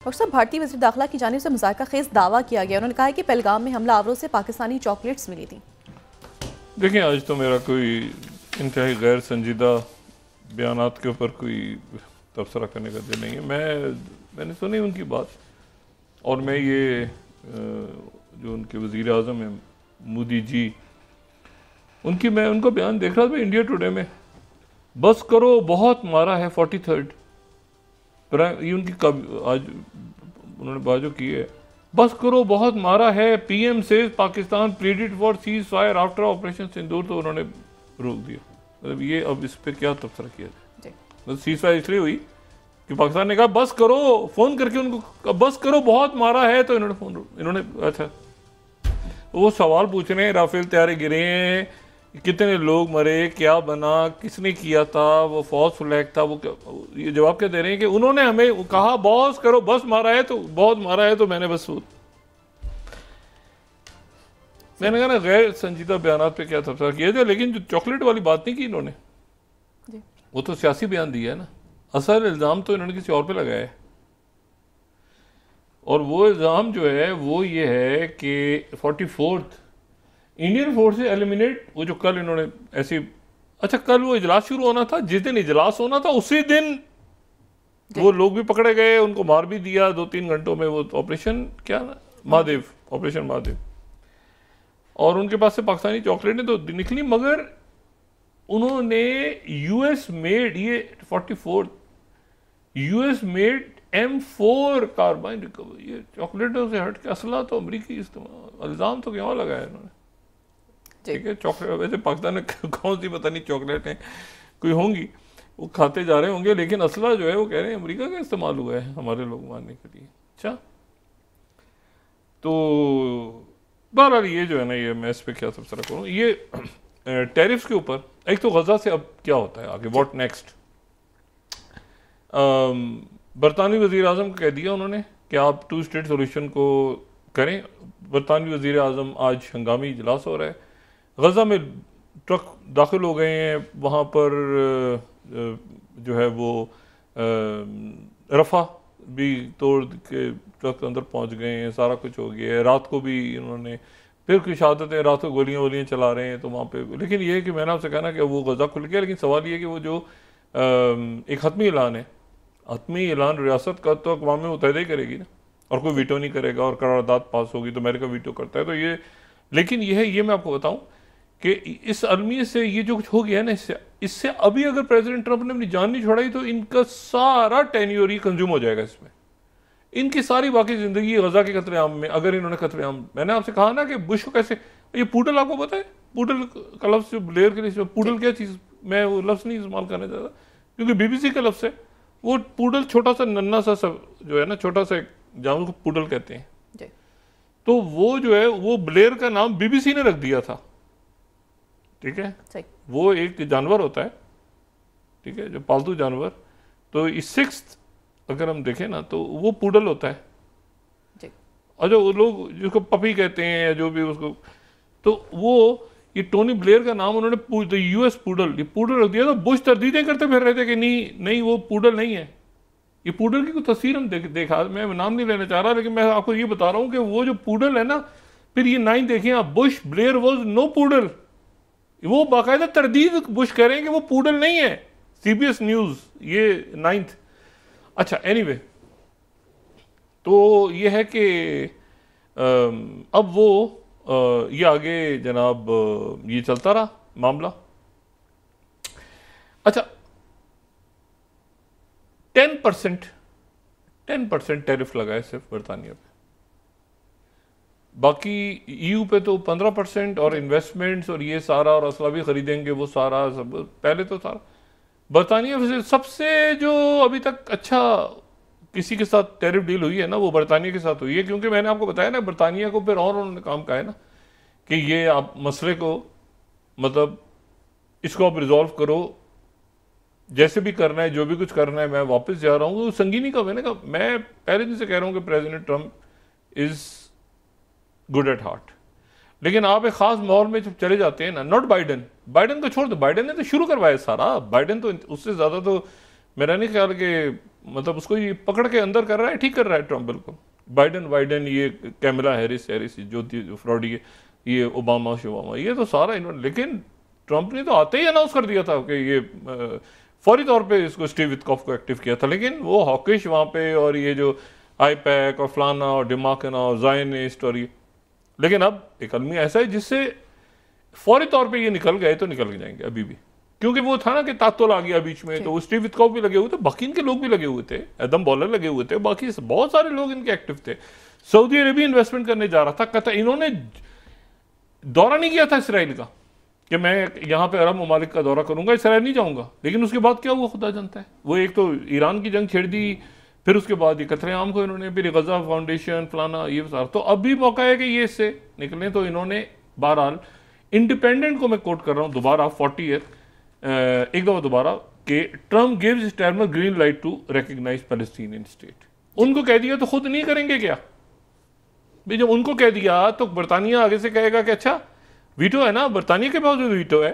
और सब भारतीय वज़ीर दाखिला की जानिब से मुज़ाहिरा खेज़ दावा किया गया। उन्होंने कहा है कि पहलगाम में हमलावरों से पाकिस्तानी चॉकलेट्स मिली थी। देखिए, आज तो मेरा कोई इंतहाई गैर संजीदा बयानात के ऊपर कोई तबसरा करने का दिल नहीं है। मैंने सुनी उनकी बात, और मैं ये जो उनके वज़ीर आज़म हैं मोदी जी, मैं उनका बयान देख रहा था इंडिया टुडे में। बस करो बहुत मारा है 43rd ये उनकी आज उन्होंने बात जो की है, बस करो बहुत मारा है, पीएम से Pakistan pleaded for ceasefire after operation Sindoor, तो उन्होंने रोक दिया। मतलब ये अब इस पर क्या तबसरा किया जाए? मतलब सीज फायर इसलिए हुई कि पाकिस्तान ने कहा बस करो, फोन करके उनको बस करो बहुत मारा है, तो इन्होंने अच्छा वो सवाल पूछ रहे हैं राफेल तैयारे गिरे हैं, कितने लोग मरे, क्या बना, किसने किया था, वो फॉल्स फ्लैग था, वो ये जवाब क्या दे रहे हैं कि उन्होंने हमें कहा बॉस करो, बस मारा है तो बहुत मारा है, तो मैंने बस मैंने कहा ना गैर संजीदा बयानात पे क्या तबसरा किया जाए। लेकिन जो चॉकलेट वाली बात नहीं की इन्होंने, वो तो सियासी बयान दिया है ना। असल इल्ज़ाम तो इन्होंने किसी और पे लगाया है, और वो इल्ज़ाम जो है वो ये है कि 44th इंडियन फोर्स से एलिमिनेट, वो जो कल इन्होंने ऐसी, अच्छा कल वो इजलास शुरू होना था, जिस दिन इजलास होना था उसी दिन वो लोग भी पकड़े गए, उनको मार भी दिया 2-3 घंटों में। वो ऑपरेशन क्या ना, महादेव, ऑपरेशन महादेव, और उनके पास से पाकिस्तानी चॉकलेटें तो निकली, मगर उन्होंने यूएस मेड, ये 44th US made M4 carbene recover, ये चॉकलेटों से हट के असला तो अमरीकी इस्तेमाल, इल्ज़ाम तो क्या लगाया है इन्होंने। ठीक है, चॉकलेट वैसे पाकिस्तान में कौन सी पता नहीं चॉकलेटें कोई होंगी, वो खाते जा रहे होंगे, लेकिन असला जो है वो कह रहे हैं अमेरिका का इस्तेमाल हुआ है हमारे लोग मारने के लिए। अच्छा, तो बहरहाल ये जो है ना, ये मैं इस पर क्या तबसरा करूँ, ये टैरिफ्स के ऊपर, एक तो गजा से अब क्या होता है आगे, व्हाट नेक्स्ट। बरतानवी वज़ीर आज़म को कह दिया उन्होंने कि आप 2 स्टेट सोल्यूशन को करें। बरतानवी वज़ीर आज़म आज हंगामी इजलास हो रहा है, गजा में ट्रक दाखिल हो गए हैं, वहाँ पर जो है वो रफ़ा भी तोड़ के ट्रक अंदर पहुँच गए हैं, सारा कुछ हो गया है। रात को भी उन्होंने फिर कुछ शहादतें, रात को गोलियाँ चला रहे हैं, तो वहाँ पे, लेकिन ये है कि मैंने आपसे कहना कि वो गजा खुल गया, लेकिन सवाल ये है कि वो जो एक हतमी ऐलान है, हतमी ऐलान रियासत का तो अक़वाम मुत्तहिदा ही करेगी ना, और कोई वीटो नहीं करेगा, और करारदाद पास होगी तो अमेरिका वीटो करता है, तो ये, लेकिन ये है, ये मैं आपको बताऊं कि इस अलमियत से ये जो कुछ हो गया है ना, इससे अभी अगर प्रेसिडेंट ट्रंप ने अपनी जान नहीं छोड़ाई तो इनका सारा टेन्योर ही कंज्यूम हो जाएगा इसमें, इनकी सारी बाकी ज़िंदगी गजा के कत्लेआम में। अगर इन्होंने कत्लेआम, मैंने आपसे कहा ना कि बुश को कैसे, ये पूडल आपको पता है, पूडल का लफ्ज़ जो ब्लेयर के लिए, पूडल क्या चीज़, मैं वो लफ्ज़ नहीं इस्तेमाल करना चाहता क्योंकि BBC का लफ्ज़ है वो, पूडल छोटा सा नन्ना सा सब जो है ना, छोटा सा जानवर को पूडल कहते हैं, तो वो जो है वो ब्लेयर का नाम BBC ने रख दिया था। ठीक है, वो एक जानवर होता है, ठीक है, जो पालतू जानवर, तो इस 6th अगर हम देखें ना तो वो पूडल होता है, और जो लोग जिसको पपी कहते हैं या जो भी उसको, तो वो ये टोनी ब्लेयर का नाम उन्होंने US पूडल, ये पूडल रख दिया। तो बुश तरदीदें करते फिर रहे थे कि नहीं वो पूडल नहीं है, ये पूडल की कोई तस्वीर हम देखा, मैं नाम नहीं लेना चाह रहा, लेकिन मैं आपको ये बता रहा हूँ कि वो जो पूडल है ना, फिर ये 9 देखिए आप, Bush Blair was no poodle, वो बाकायदा तरदीद बुश कह रहे हैं कि वो पूडल नहीं है, CBS न्यूज़ ये 9th। अच्छा, एनीवे, तो ये है कि अब वो ये आगे जनाब ये चलता रहा मामला। अच्छा, 10% टैरिफ लगा है सिर्फ बरतानिया पे, बाकी EU पे तो 15%, और इन्वेस्टमेंट्स और ये सारा, और असला भी खरीदेंगे वो सारा, सब पहले तो सारा बरतानिया से। सबसे जो अभी तक अच्छा किसी के साथ टैरिफ डील हुई है ना, वो बरतानिया के साथ हुई है, क्योंकि मैंने आपको बताया ना, बरतानिया को फिर और उन्होंने काम कहा है ना कि ये आप मसले को, मतलब इसको आप रिजॉल्व करो, जैसे भी करना है, जो भी कुछ करना है, मैं वापस जा रहा हूँ। संगीनी का मैंने कहा, मैं पहले दिन से कह रहा हूँ कि president Trump is good at heart, लेकिन आप एक खास माहौल में जब चले जाते हैं ना, नॉट बाइडन को छोड़ दो, बाइडन ने तो शुरू करवाया सारा, बाइडन तो उससे ज़्यादा तो मेरा नहीं ख्याल कि मतलब उसको ये पकड़ के अंदर कर रहा है, ठीक कर रहा है ट्रम्प बिल्कुल। बाइडन ये कैमला हैरिस जो थी फ्रॉडी है, ये ओबामा शोबामा, ये तो सारा इन्होंने, लेकिन ट्रम्प ने तो आते ही अनाउंस कर दिया था कि ये फौरी तौर पे इसको स्टीव विटकॉफ को एक्टिव किया था। लेकिन वो हॉकिश वहाँ पे, और ये जो आईपैक और फलाना और डिमाकना और जायनिस्ट और ये, लेकिन अब एक आदमी ऐसा है जिससे फौरी तौर पे ये निकल गए तो निकल जाएंगे अभी भी, क्योंकि वो था ना कि तातुल आ गया बीच में, तो वो स्टीव विटकॉफ भी लगे हुए थे, बाकी इनके लोग भी लगे हुए थे, एडम बॉलर लगे हुए थे, बाकी बहुत सारे लोग इनके एक्टिव थे। सऊदी अरेबिया इन्वेस्टमेंट करने जा रहा था, कहता इन्होंने दौरा नहीं किया था इसराइल का कि मैं यहाँ पे अरब ममालिक का दौरा करूंगा, इसराइल नहीं जाऊंगा। लेकिन उसके बाद क्या हुआ खुदा जानता है। वो एक तो ईरान की जंग छेड़ दी, फिर उसके बाद ये कतरे आम को इन्होंने, फिर गजा फाउंडेशन फलाना ये सारा, तो अब भी मौका है कि ये इससे निकलें। तो इन्होंने बहरहाल इंडिपेंडेंट को मैं कोट कर रहा हूँ दोबारा 40th एक दफा दोबारा कि Trump gives establish green light to recognise Palestinian state. उनको कह दिया तो खुद नहीं करेंगे क्या भाई? जब उनको कह दिया तो बरतानिया आगे से कहेगा कि अच्छा वीटो है ना, बरतानिया के पास जो वीटो है,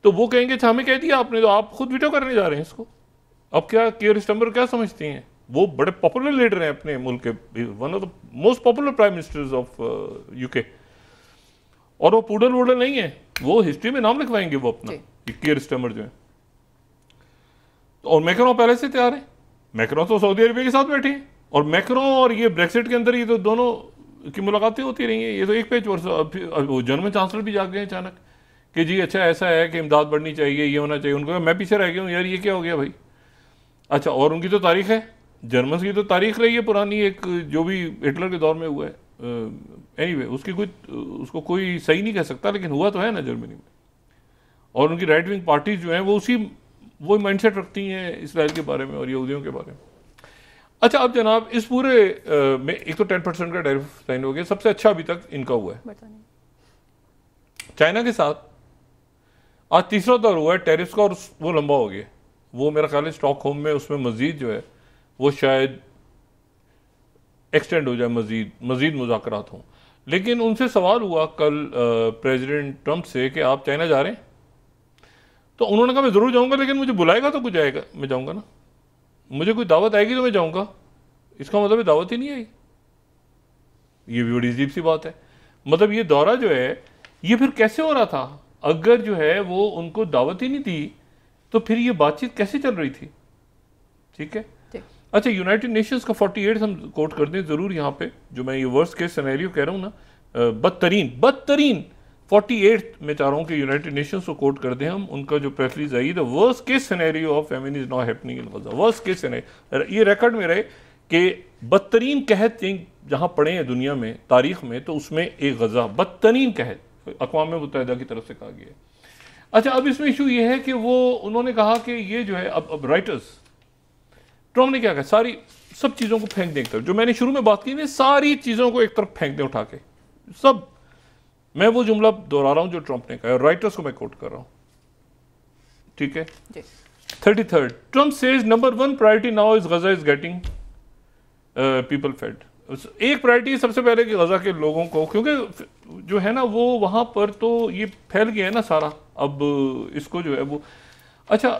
तो वो कहेंगे अच्छा हमें कह दिया आपने, तो आप खुद वीटो करने जा रहे हैं इसको। अब क्या कियर स्टम्बर क्या समझते हैं? वो बड़े पॉपुलर लीडर हैं अपने मुल्क के, one of the most popular prime ministers of UK, और वो पूडल वूडल नहीं है, वो हिस्ट्री में नाम लिखवाएंगे वो अपना, कियर स्टम्बर जो है। और मैक्रोन पहले से तैयार है, मैक्रोन तो सऊदी अरेबिया के साथ बैठे हैं, और मैक्रोन और ये ब्रेक्सिट के अंदर ये तो दोनों की मुलाकातें होती रही हैं। ये तो एक पेज पर वो जर्मन चांसलर भी जाग गए अचानक कि जी अच्छा ऐसा है कि इमदाद बढ़नी चाहिए, ये होना चाहिए। उनको मैं पीछे रह गया हूँ यार, ये क्या हो गया भाई? अच्छा, और उनकी तो तारीख है, जर्मन की तो तारीख रही है पुरानी, एक जो भी हिटलर के दौर में हुआ है। एनीवे उसकी कोई, उसको कोई सही नहीं कह सकता, लेकिन हुआ तो है ना जर्मनी में। और उनकी राइट विंग पार्टीज जो हैं वो वो माइंडसेट रखती हैं इसराइल के बारे में और यहूदियों के बारे में। अच्छा, अब जनाब इस पूरे में एक तो 10% का टैरिफ साइन हो गया, सबसे अच्छा अभी तक इनका हुआ है चाइना के साथ। आज तीसरा दौर हुआ है टैरिफ का, और वो लंबा हो गया। वो मेरा ख्याल है स्टॉकहोम में उसमें मजीद जो है वो शायद एक्सटेंड हो जाए, मजीद मुज़ाकरात हों। लेकिन उनसे सवाल हुआ कल प्रेसिडेंट ट्रंप से कि आप चाइना जा रहे हैं, तो उन्होंने कहा मैं ज़रूर जाऊंगा, लेकिन मुझे बुलाएगा तो कुछ आएगा, मैं जाऊंगा ना, मुझे कोई दावत आएगी तो मैं जाऊंगा। इसका मतलब दावत ही नहीं आई, ये भी बड़ी अजीब सी बात है। मतलब ये दौरा जो है ये फिर कैसे हो रहा था? अगर जो है वो उनको दावत ही नहीं दी तो फिर ये बातचीत कैसे चल रही थी? ठीक है, अच्छा, यूनाइटेड नेशंस का 48 हम कोट करते हैं ज़रूर यहाँ पे, जो मैं ये वर्स्ट केस सिनेरियो कह रहा हूँ ना, बदतरीन 48 में चाह रहा हूँ कि यूनाइटेड नेशंस को कोट कर दें हम। उनका जो प्रेस रिलीज आई, the worst case scenario of famine is not happening in Gaza. Worst case scenario, ये रिकॉर्ड में रहे कि बदतरीन कहत जहाँ पड़े हैं दुनिया में तारीख में, तो उसमें एक गजा बदतरीन कहत अक़वाम मुत्तहिदा की तरफ से कहा गया है। अच्छा, अब इसमें इशू ये है कि वो उन्होंने कहा कि ये जो है अब राइटर्स, ट्रम्प ने क्या कहा, सारी सब चीज़ों को फेंक दें एक तरफ, जो मैंने शुरू में बात की ना, सारी चीज़ों को एक तरफ फेंक दें उठा के सब। मैं वो जुमला दोहरा रहा हूं जो ट्रंप ने कहा, राइटर्स को मैं कोट कर रहा हूं, ठीक है। 33rd, Trump says number 1 priority now is Gaza is getting people fed. एक प्रायोरिटी सबसे पहले कि गजा के लोगों को, क्योंकि जो है ना वो वहां पर तो ये फैल गया है ना सारा, अब इसको जो है वो। अच्छा,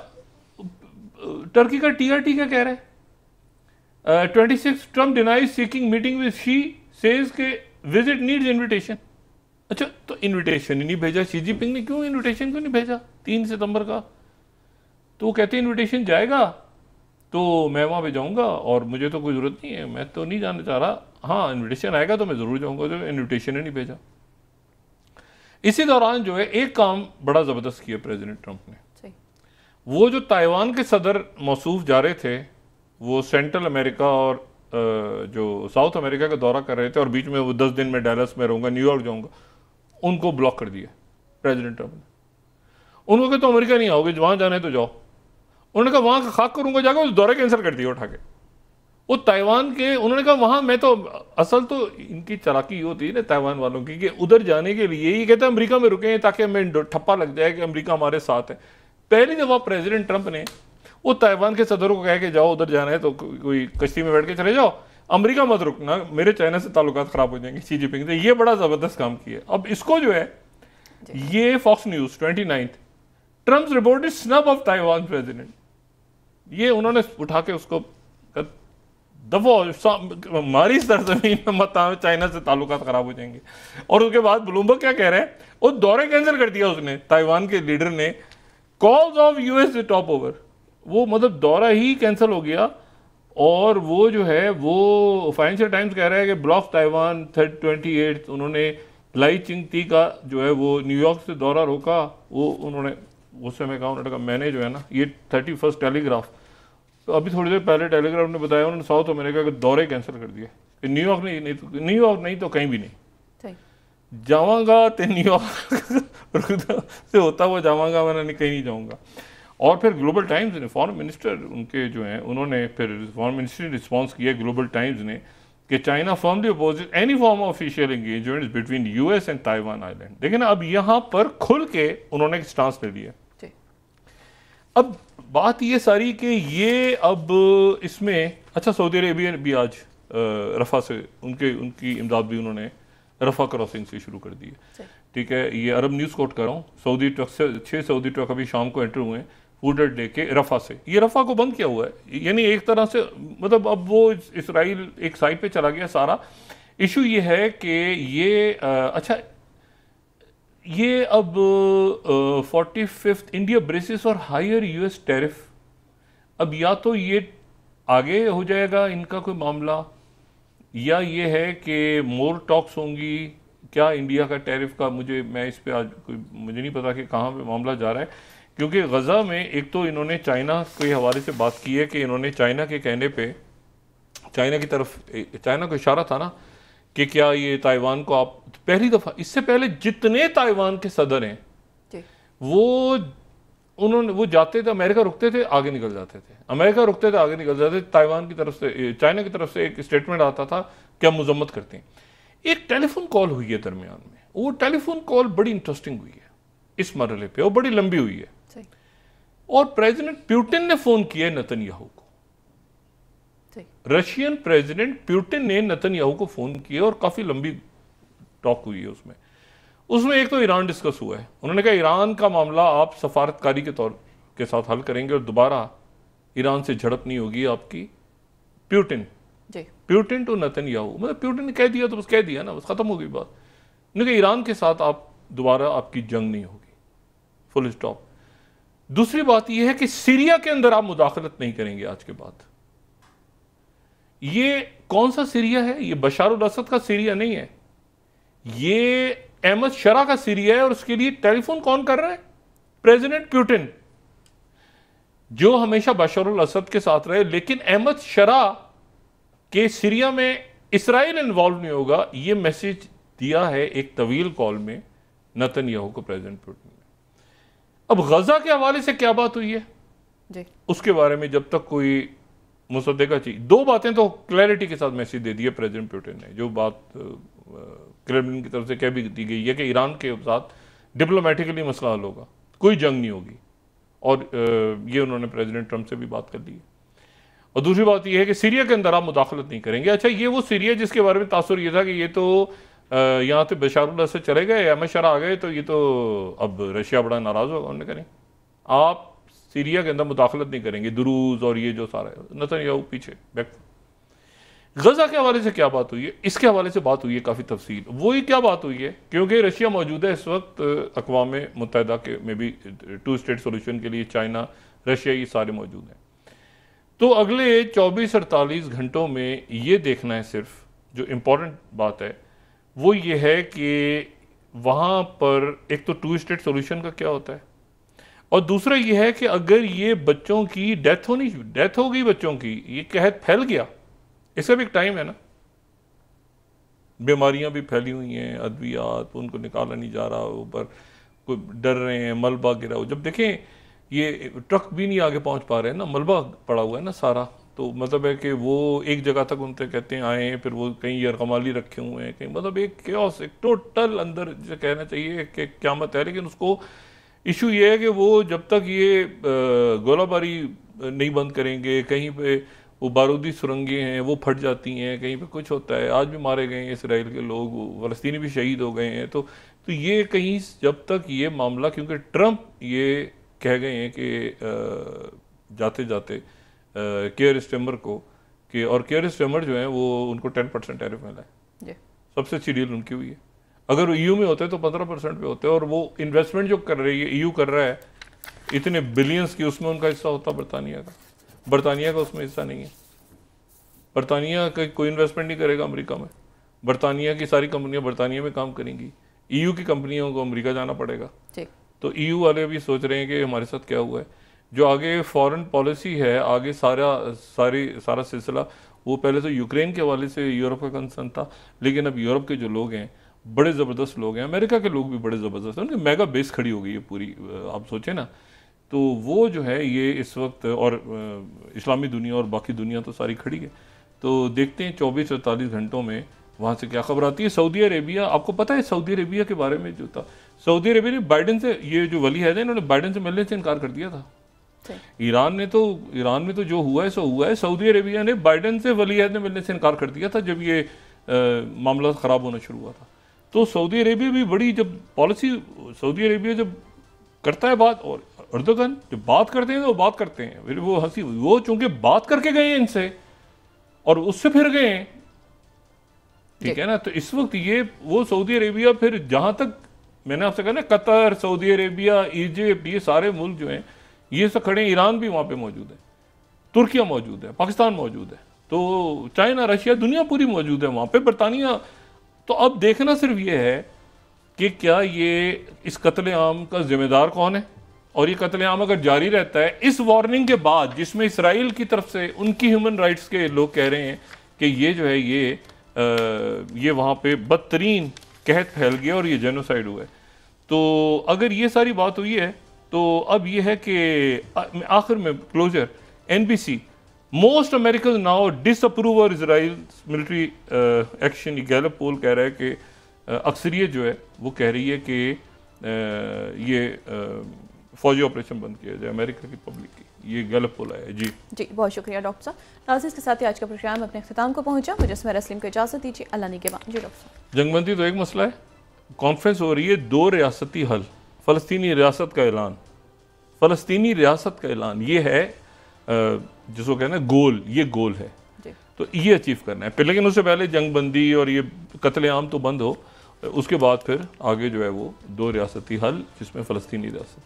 टर्की का TRT क्या कह रहा है? 26 Trump denies seeking meeting with she, says के विजिट नीड्स इन्विटेशन। अच्छा, तो इनविटेशन ही नहीं भेजा शी जिनपिंग ने, क्यों इनविटेशन क्यों नहीं भेजा 3 सितंबर का? तो वो कहते हैं इनविटेशन जाएगा तो मैं वहाँ पे जाऊँगा, और मुझे तो कोई ज़रूरत नहीं है, मैं तो नहीं जाना चाह रहा। हाँ, इनविटेशन आएगा तो मैं ज़रूर जाऊँगा, तो इनविटेशन ही नहीं भेजा। इसी दौरान जो है एक काम बड़ा ज़बरदस्त किया प्रेसिडेंट ट्रंप ने। वो जो ताइवान के सदर मौसूफ जा रहे थे, वो सेंट्रल अमेरिका और जो साउथ अमेरिका का दौरा कर रहे थे, और बीच में वो 10 दिन में डैलस में रहूँगा, न्यूयॉर्क जाऊँगा, उनको ब्लॉक कर दिया प्रेसिडेंट ट्रंप ने। उनको कहा तो अमेरिका नहीं आओगे, वहाँ जाना है तो जाओ। उन्होंने कहा वहाँ खाक करूँगा जाकर, उस दौरे कैंसिल कर दिया उठा के। वो ताइवान के, उन्होंने कहा वहाँ मैं तो, असल तो इनकी चालाकी होती है ना ताइवान वालों की, कि उधर जाने के लिए ये कहते हैं अमेरिका में रुके ताकि हमें ठप्पा लग जाए कि अमेरिका हमारे साथ है। पहली दफ़ा प्रेसिडेंट ट्रंप ने वो ताइवान के सदर को कह के जाओ उधर जाना है तो कोई कश्ती में बैठ के चले जाओ, अमेरिका मत रुकना, मेरे चाइना से ताल्लुकात खराब हो जाएंगे शी जिनपिंग से। ये बड़ा ज़बरदस्त काम किया। अब इसको जो है ये Fox News 29 Trump reported snub of Taiwan president, ये उन्होंने उठा के उसको दफो हमारी सरजमीन में मत आओ, चाइना से ताल्लुकात खराब हो जाएंगे। और उसके बाद ब्लूमबर्ग क्या कह रहे हैं, वो दौरे कैंसिल कर दिया उसने, ताइवान के लीडर ने, calls of US top over, वो मतलब दौरा ही कैंसिल हो गया। और वो जो है वो फाइनेंशियल टाइम्स कह रहा है कि ब्लॉक ताइवान 28 उन्होंने लाई चिंगती का जो है वो न्यूयॉर्क से दौरा रोका। वो उन्होंने उस समय कहा, उन्होंने कहा मैंने जो है ना ये 31 टेलीग्राफ, तो अभी थोड़ी देर पहले टेलीग्राफ ने बताया उन्होंने साउथ अमेरिका के दौरे कैंसिल कर दिए कि न्यूयॉर्क नहीं तो कहीं भी नहीं जाऊँगा, तो न्यूयॉर्क से होता हुआ जाऊँगा, मैंने कहीं नहीं जाऊँगा। और फिर ग्लोबल टाइम्स ने, फॉरेन मिनिस्टर उनके जो हैं उन्होंने फिर फॉरेन मिनिस्ट्री ने रिस्पॉन्स किया ग्लोबल टाइम्स ने कि China firmly opposes any form of official engagement between US and Taiwan island. देखिए ना, अब यहाँ पर खुल के उन्होंने एक स्टांस ले लिया। अब बात ये सारी कि ये अब इसमें अच्छा सऊदी अरेबिया भी आज रफा से उनकी इमदाद भी उन्होंने रफा क्रॉसिंग से शुरू कर दी है। ठीक है, ये अरब न्यूज़ कोट कर रहा हूँ, सऊदी ट्रक से 6 सऊदी ट्रक अभी शाम को एंटर हुए हैं वुडर डे के रफा से। ये रफा को बंद किया हुआ है, यानी एक तरह से मतलब अब वो इसराइल एक साइड पे चला गया सारा। इशू ये है कि ये अच्छा ये अब 45th इंडिया ब्रेसिस और हायर यूएस टैरिफ, अब या तो ये आगे हो जाएगा इनका कोई मामला, या ये है कि मोर टॉक्स होंगी क्या इंडिया का टैरिफ का। मैं इस पे आज मुझे नहीं पता कि कहाँ पे मामला जा रहा है, क्योंकि गज़ा में एक तो इन्होंने चाइना के हवाले से बात की है कि इन्होंने चाइना के कहने पे चाइना की तरफ, चाइना को इशारा था ना कि क्या ये ताइवान को आप, पहली दफ़ा इससे पहले जितने ताइवान के सदर हैं वो जाते थे अमेरिका, रुकते थे आगे निकल जाते थे, अमेरिका रुकते थे आगे निकल जाते थे। ताइवान की तरफ से, चाइना की तरफ से एक स्टेटमेंट आता था कि हम मजम्मत करते हैं। एक टेलीफोन कॉल हुई है दरमियान में, वो टेलीफोन कॉल बड़ी इंटरेस्टिंग हुई है इस मरहले पे, और बड़ी लंबी हुई है। और प्रेसिडेंट पुतिन ने फोन किया है नेतन्याहू को, रशियन प्रेसिडेंट पुतिन ने नेतन्याहू को फोन किया और काफी लंबी टॉक हुई है उसमें एक तो ईरान डिस्कस हुआ है। उन्होंने कहा ईरान का मामला आप सफारतकारी के तौर के साथ हल करेंगे और दोबारा ईरान से झड़प नहीं होगी आपकी। पुतिन टू नेतन्याहू, मतलब पुतिन ने कह दिया तो बस कह दिया ना, बस खत्म हो गई बात। उन्होंने कहा ईरान के साथ आप दोबारा आपकी जंग नहीं होगी, फुल स्टॉप। दूसरी बात यह है कि सीरिया के अंदर आप मुदाखलत नहीं करेंगे आज के बाद। ये कौन सा सीरिया है? ये बशार अल असद का सीरिया नहीं है, ये अहमद शरा का सीरिया है। और उसके लिए टेलीफोन कौन कर रहा है? प्रेसिडेंट पुतिन, जो हमेशा बशार अल असद के साथ रहे, लेकिन अहमद शरा के सीरिया में इसराइल इन्वॉल्व नहीं होगा, ये मैसेज दिया है एक तवील कॉल में नेतन्याहू को प्रेसिडेंट पुतिन ने। अब गजा के हवाले से क्या बात हुई है जी, उसके बारे में जब तक कोई मुसद्दका चीज, दो बातें तो क्लैरिटी के साथ मैसेज दे दिए प्रेसिडेंट पुतिन ने, जो बात क्रेमलिन की तरफ से कह भी दी गई है कि ईरान के साथ डिप्लोमेटिकली मसला हल होगा, कोई जंग नहीं होगी। और ये उन्होंने प्रेसिडेंट ट्रंप से भी बात कर ली है। और दूसरी बात यह है कि सीरिया के अंदर आप मुदाखलत नहीं करेंगे। अच्छा, ये वो सीरिया जिसके बारे में तासुर ये था कि ये तो यहाँ से बशार अल असद चले गए, अहमद शरा आ गए, तो ये तो अब रशिया बड़ा नाराज होगा। उन्होंने कहा नहीं, आप सीरिया के अंदर मुदाखलत नहीं करेंगे, दुरूज और ये जो सारा नेतन्याहू पीछे बैक। गजा के हवाले से क्या बात हुई है? इसके हवाले से बात हुई है काफ़ी तफसील। वही क्या बात हुई है, क्योंकि रशिया मौजूद है इस वक्त अक़वाम मुत्तहिदा के में भी 2 स्टेट सोल्यूशन के लिए, चाइना, रशिया, ये सारे मौजूद हैं। तो अगले 24-48 घंटों में ये देखना है सिर्फ, जो इम्पोर्टेंट बात है वो ये है कि वहाँ पर एक तो 2 स्टेट सोल्यूशन का क्या होता है, और दूसरा ये है कि अगर ये बच्चों की डेथ हो गई बच्चों की, ये कहत फैल गया, इसका भी एक टाइम है ना। बीमारियां भी फैली हुई हैं, अद्वियात, उनको निकाला नहीं जा रहा, ऊपर कोई डर रहे हैं, मलबा गिरा हो। जब देखें ये ट्रक भी नहीं आगे पहुंच पा रहे हैं ना, मलबा पड़ा हुआ है ना सारा, तो मतलब है कि वो एक जगह तक उनसे कहते हैं आए, फिर वो कहीं यरगमाली रखे हुए हैं, कहीं मतलब एक क्योस, एक टोटल अंदर जिसे कहना चाहिए कि क़यामत है। लेकिन उसको इशू ये है कि वो जब तक ये गोलाबारी नहीं बंद करेंगे, कहीं पे वो बारूदी सुरंगें हैं वो फट जाती हैं, कहीं पे कुछ होता है, आज भी मारे गए हैं इसराइल के लोग, फ़लस्तीनी भी शहीद हो गए हैं। तो ये कहीं जब तक ये मामला, क्योंकि ट्रंप ये कह गए हैं कि जाते जाते केयर स्टेमर को कि और केयर स्टेमर जो है वो उनको 10% टैरिफ मिला है। जी। सबसे अच्छी डील उनकी हुई है। अगर वो ईयू में होते तो 15% पे होते, और वो इन्वेस्टमेंट जो कर रही है ईयू कर रहा है इतने बिलियंस की, उसमें उनका हिस्सा होता बरतानिया का उसमें हिस्सा नहीं है। बरतानिया का कोई इन्वेस्टमेंट नहीं करेगा अमेरिका में। बरतानिया की सारी कंपनियां बरतानिया में काम करेंगी, ईयू की कंपनियों को अमेरिका जाना पड़ेगा। तो ईयू वाले भी सोच रहे हैं कि हमारे साथ क्या हुआ है। जो आगे फॉरेन पॉलिसी है, आगे सारा सिलसिला, वो पहले तो यूक्रेन के हवाले से यूरोप का कंसर्न था, लेकिन अब यूरोप के जो लोग हैं बड़े ज़बरदस्त लोग हैं, अमेरिका के लोग भी बड़े ज़बरदस्त हैं, उनकी मेगा बेस खड़ी हो गई है पूरी। आप सोचें ना, तो वो जो है ये इस वक्त, और इस्लामी दुनिया और बाकी दुनिया तो सारी खड़ी है। तो देखते हैं 24-48 घंटों में वहाँ से क्या खबर आती है। सऊदी अरेबिया, आपको पता है सऊदी अरेबिया के बारे में जो था, सऊदी अरेबिया ने बाइडेन से, ये जो वली है इन्होंने बाइडेन से मिलने से इनकार कर दिया था। ईरान में तो जो हुआ है सो हुआ है। सऊदी अरेबिया ने बाइडेन से वली अहद ने मिलने से इनकार कर दिया था जब ये मामला ख़राब होना शुरू हुआ था। तो सऊदी अरेबिया भी बड़ी, जब पॉलिसी सऊदी अरेबिया जब करता है बात, और अर्दोगन जब बात करते हैं तो बात करते हैं, फिर वो हंसी, वो चूंकि बात करके गए हैं इनसे और उससे फिर गए हैं, ठीक है ना। तो इस वक्त ये वो सऊदी अरेबिया, फिर जहां तक मैंने आपसे कहा ना, कतर, सऊदी अरेबिया, इजिप्ट, ये सारे मुल्क जो हैं ये सब खड़े हैं। ईरान भी वहाँ पे मौजूद है, तुर्किया मौजूद है, पाकिस्तान मौजूद है, तो चाइना, रशिया, दुनिया पूरी मौजूद है वहाँ पे, बरतानिया। तो अब देखना सिर्फ ये है कि क्या ये इस कत्ले आम का जिम्मेदार कौन है, और ये कत्ले आम अगर जारी रहता है इस वार्निंग के बाद, जिसमें इसराइल की तरफ से उनकी ह्यूमन राइट्स के लोग कह रहे हैं कि ये जो है ये वहाँ पे बदतरीन कहत फैल गया और ये जेनोसाइड हुआ है। तो अगर ये सारी बात हुई है तो अब ये है कि आखिर में closure, NBC, most American now disapprove Israel military action. ये गैलप पोल कह रहा है कि अक्सरियत जो है वो कह रही है कि ये फौजी ऑपरेशन बंद किया जाए अमेरिका की पब्लिक की। ये गैलप पोल है। जी बहुत शुक्रिया डॉक्टर साहब। नाज़रीन, के साथ ही आज का प्रोग्राम अपने अख्ताम को पहुंचा। मुझे इसमें रस्लीम को इजाज़त दीजिए। अल्लाह निगहबान। जी डॉक्टर साहब, जंगबंदी तो एक मसला है, कॉन्फ्रेंस हो रही है 2 रियासती हल, फ़लस्तीनी रियासत का ऐलान, फ़लस्तीनी रियासत का ऐलान, ये है जिसको कहना है गोल, ये गोल है। तो ये अचीव करना है, लेकिन उससे पहले जंगबंदी और ये कत्लेआम तो बंद हो, उसके बाद फिर आगे जो है वो 2 रियासती हल जिसमें फ़लस्तीनी रियासत